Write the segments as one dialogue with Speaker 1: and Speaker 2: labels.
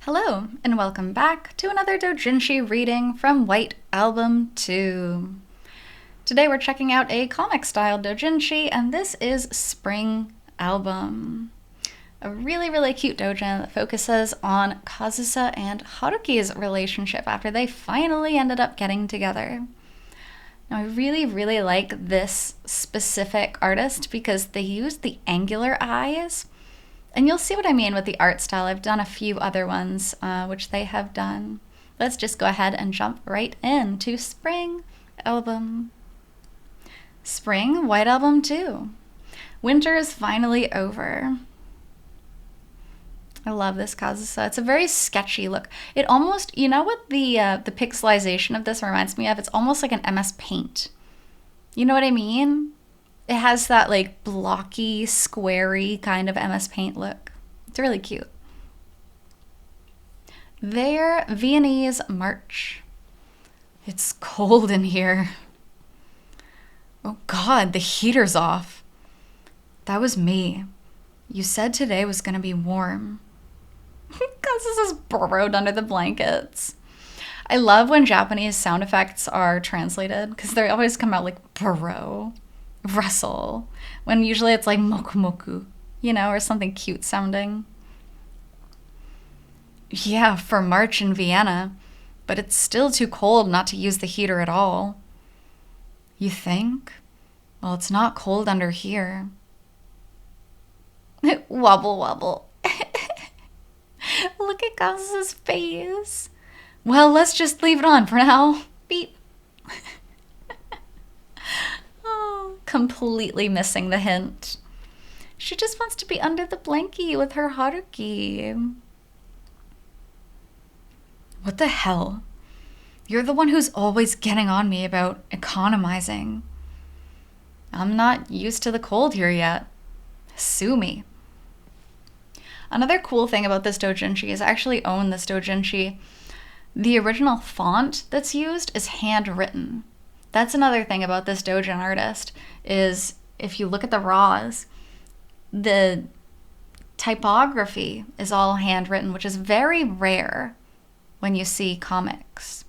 Speaker 1: Hello, and welcome back to another Doujinshi reading from White Album 2. Today we're checking out a comic-style doujinshi, and this is Spring Album. A really cute doujin that focuses on Kazusa and Haruki's relationship after they finally ended up getting together. Now, I really like this specific artist because they use the angular eyes. And you'll see what I mean with the art style. I've done a few other ones, which they have done. Let's just go ahead and jump right into Spring Album. Spring, White Album 2. Winter is finally over. I love this Kazusa. It's a very sketchy look. It almost, you know what the pixelization of this reminds me of? It's almost like an MS Paint. You know what I mean? It has that like blocky, squarey kind of MS Paint look. It's really cute. Their Viennese March. It's cold in here. Oh God, the heater's off. That was me. You said today was gonna be warm. Kazusa's burrowed under the blankets. I love when Japanese sound effects are translated because they always come out like burrow. Rustle, when usually it's like moku moku, you know, or something cute sounding. Yeah, for March in Vienna, but it's still too cold not to use the heater at all. You think? Well, it's not cold under here. Wobble wobble. Look at Kazusa's face. Well, let's just leave it on for now. Beep. Completely missing the hint. She just wants to be under the blankie with her Haruki. What the hell? You're the one who's always getting on me about economizing. I'm not used to the cold here yet. Sue me. Another cool thing about this doujinshi is I actually own this doujinshi. The original font that's used is handwritten. That's another thing about this doujin artist is if you look at the raws, the typography is all handwritten, which is very rare when you see comics.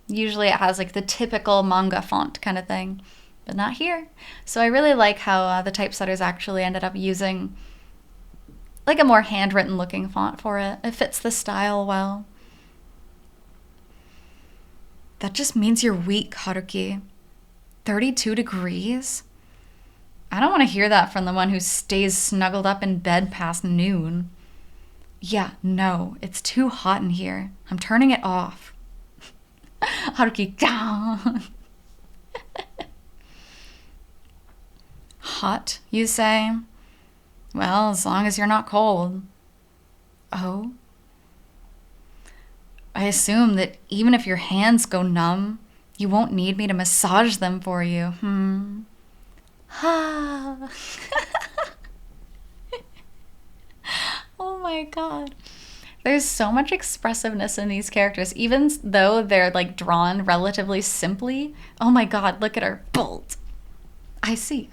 Speaker 1: Usually it has like the typical manga font kind of thing, but not here. So I really like how the typesetters actually ended up using like a more handwritten looking font for it. It fits the style well. That just means you're weak, Haruki. 32 degrees? I don't want to hear that from the one who stays snuggled up in bed past noon. Yeah, no, it's too hot in here. I'm turning it off. Haruki, down. Hot, you say? Well, as long as you're not cold. Oh? I assume that even if your hands go numb, you won't need me to massage them for you. Ha. Oh my God. There's so much expressiveness in these characters, even though they're like drawn relatively simply. Oh my God, look at her. Bolt. I see.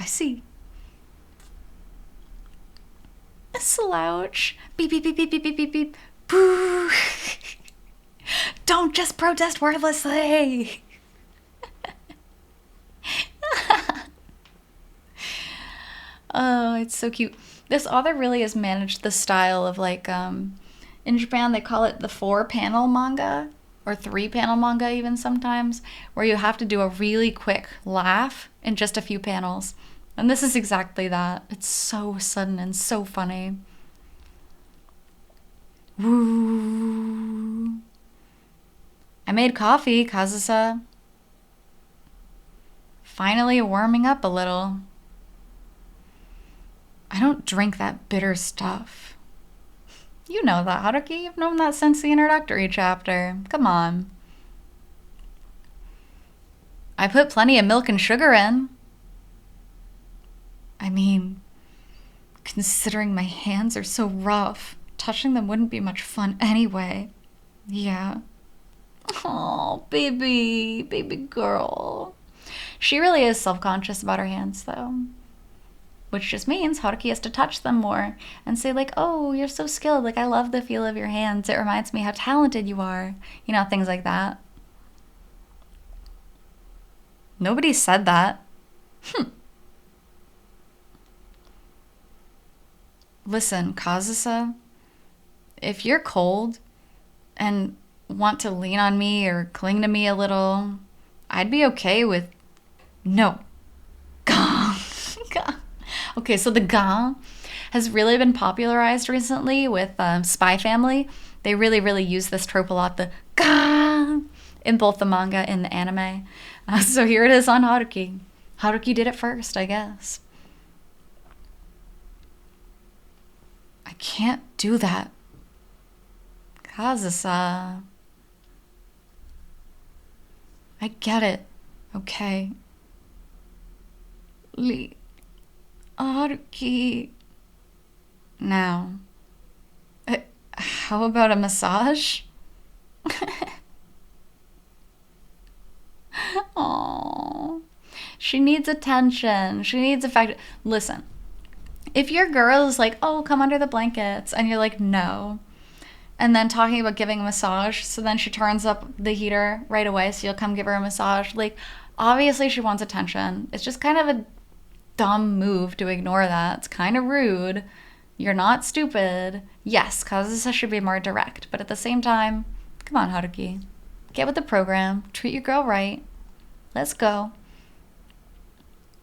Speaker 1: A slouch. Beep, beep, beep, beep, beep, beep, beep, beep. Boo. Don't just protest wordlessly. Oh, it's so cute. This author really has managed the style of like, in Japan they call it the 4-panel manga, or 3-panel manga even sometimes, where you have to do a really quick laugh in just a few panels. And this is exactly that. It's so sudden and so funny. Woo. I made coffee, Kazusa. Finally warming up a little. I don't drink that bitter stuff. You know that, Haruki. You've known that since the introductory chapter. Come on. I put plenty of milk and sugar in. I mean, considering my hands are so rough, touching them wouldn't be much fun anyway. Yeah. Oh, baby girl. She really is self-conscious about her hands, though. which just means Haruki has to touch them more and say like, oh, you're so skilled. Like, I love the feel of your hands. It reminds me how talented you are. You know, things like that. Nobody said that. Listen, Kazusa, if you're cold and want to lean on me or cling to me a little, I'd be okay with no. Gah. Gah. Okay, so the gah has really been popularized recently with Spy Family. They really use this trope a lot, the gah, in both the manga and the anime. So here it is on Haruki. Haruki did it first, I guess. I can't do that. Kazusa. I get it. Okay. Haruki. Now. How about a massage? Aww. She needs attention. She needs affection. Listen. If your girl is like, oh, come under the blankets, and you're like, no, and then talking about giving a massage, so then she turns up the heater right away, so you'll come give her a massage, like, obviously she wants attention. It's just kind of a dumb move to ignore that. It's kind of rude. You're not stupid. Yes, Kazusa should be more direct, but at the same time, come on, Haruki. Get with the program. Treat your girl right. Let's go.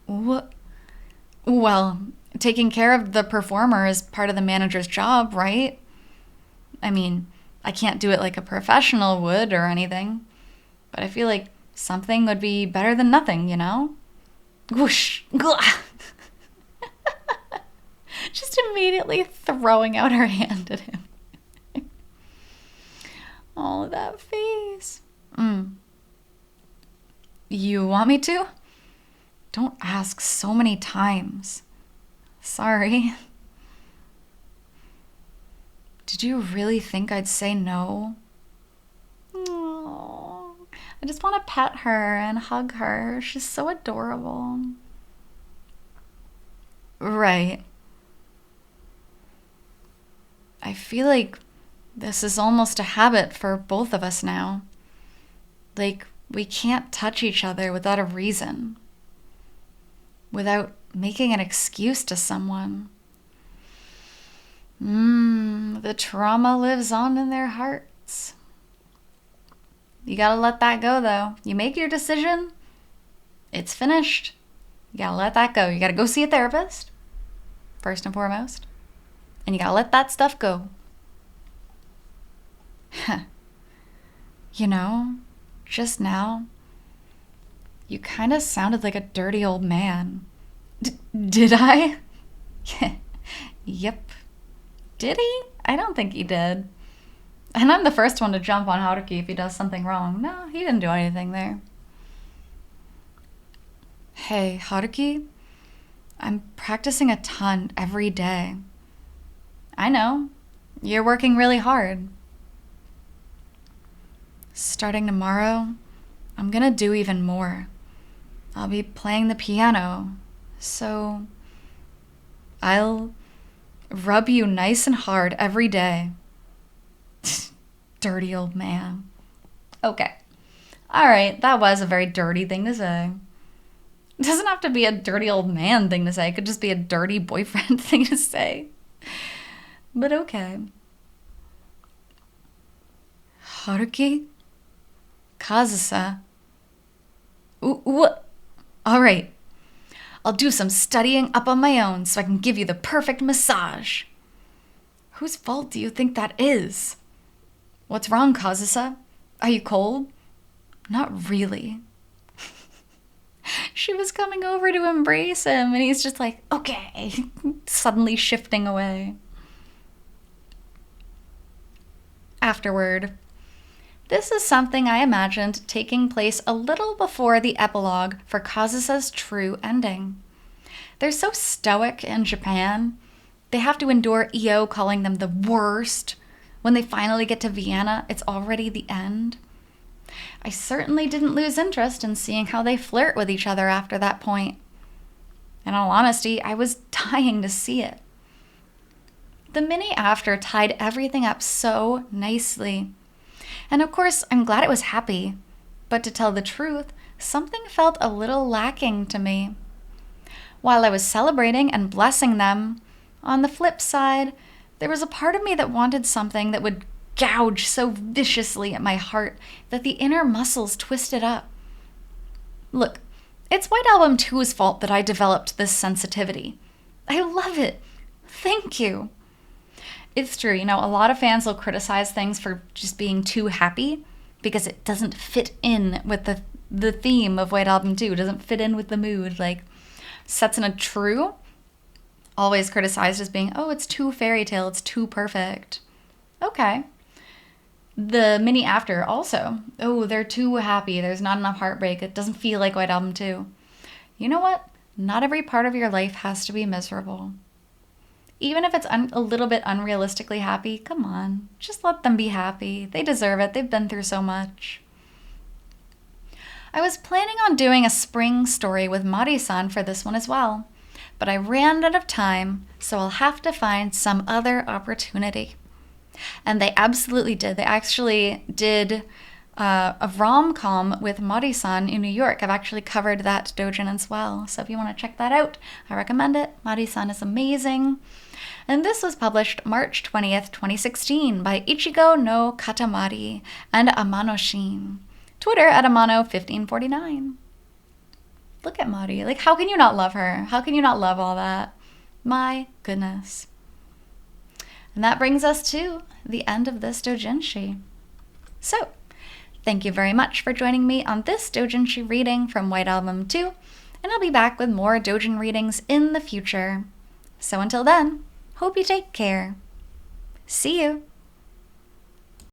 Speaker 1: What? Well, taking care of the performer is part of the manager's job, right? I mean, I can't do it like a professional would or anything, but I feel like something would be better than nothing, you know? Whoosh. Just immediately throwing out her hand at him. Oh, that face. You want me to? Don't ask so many times. Sorry. Did you really think I'd say no? Oh, I just want to pet her and hug her. She's so adorable. Right. I feel like this is almost a habit for both of us now. Like, we can't touch each other without a reason. Without making an excuse to someone. The trauma lives on in their hearts. You gotta let that go, though. You make your decision, it's finished. You gotta let that go. You gotta go see a therapist, first and foremost. And you gotta let that stuff go. You know, just now, you kind of sounded like a dirty old man. Did I? Yep. Did he? I don't think he did. And I'm the first one to jump on Haruki if he does something wrong. No, he didn't do anything there. Hey, Haruki, I'm practicing a ton every day. I know. You're working really hard. Starting tomorrow, I'm gonna do even more. I'll be playing the piano, so I'll rub you nice and hard every day. Dirty old man. Okay. All right, that was a very dirty thing to say. It doesn't have to be a dirty old man thing to say. It could just be a dirty boyfriend thing to say. But okay. Haruki? Kazusa? What? All right. I'll do some studying up on my own so I can give you the perfect massage. Whose fault do you think that is? What's wrong, Kazusa? Are you cold? Not really. She was coming over to embrace him, and he's just like, okay, suddenly shifting away. Afterward. This is something I imagined taking place a little before the epilogue for Kazusa's true ending. They're so stoic in Japan. They have to endure EO calling them the worst. When they finally get to Vienna, it's already the end. I certainly didn't lose interest in seeing how they flirt with each other after that point. In all honesty, I was dying to see it. The mini after tied everything up so nicely. And of course, I'm glad it was happy. But to tell the truth, something felt a little lacking to me. While I was celebrating and blessing them, on the flip side, there was a part of me that wanted something that would gouge so viciously at my heart that the inner muscles twisted up. Look, it's White Album 2's fault that I developed this sensitivity. I love it. Thank you. It's true, a lot of fans will criticize things for just being too happy because it doesn't fit in with the theme of White Album 2. It doesn't fit in with the mood. Like, Setsuna-true, always criticized as being, oh, it's too fairy tale, it's too perfect. Okay. The mini after also, oh, they're too happy, there's not enough heartbreak, it doesn't feel like White Album 2. You know what? Not every part of your life has to be miserable. Even if it's a little bit unrealistically happy, come on, just let them be happy. They deserve it. They've been through so much. I was planning on doing a spring story with Mari-san for this one as well, but I ran out of time, so I'll have to find some other opportunity. And they absolutely did. They actually did a rom-com with Mari-san in New York. I've actually covered that doujin as well, so if you want to check that out, I recommend it. Mari-san is amazing. And this was published March 20th, 2016 by Ichigo no Katamari and Amano-shin. Twitter at Amano1549. Look at Mari. Like, how can you not love her? How can you not love all that? My goodness. And that brings us to the end of this doujinshi. So, thank you very much for joining me on this doujinshi reading from White Album 2, and I'll be back with more doujin readings in the future. So until then, hope you take care. See you!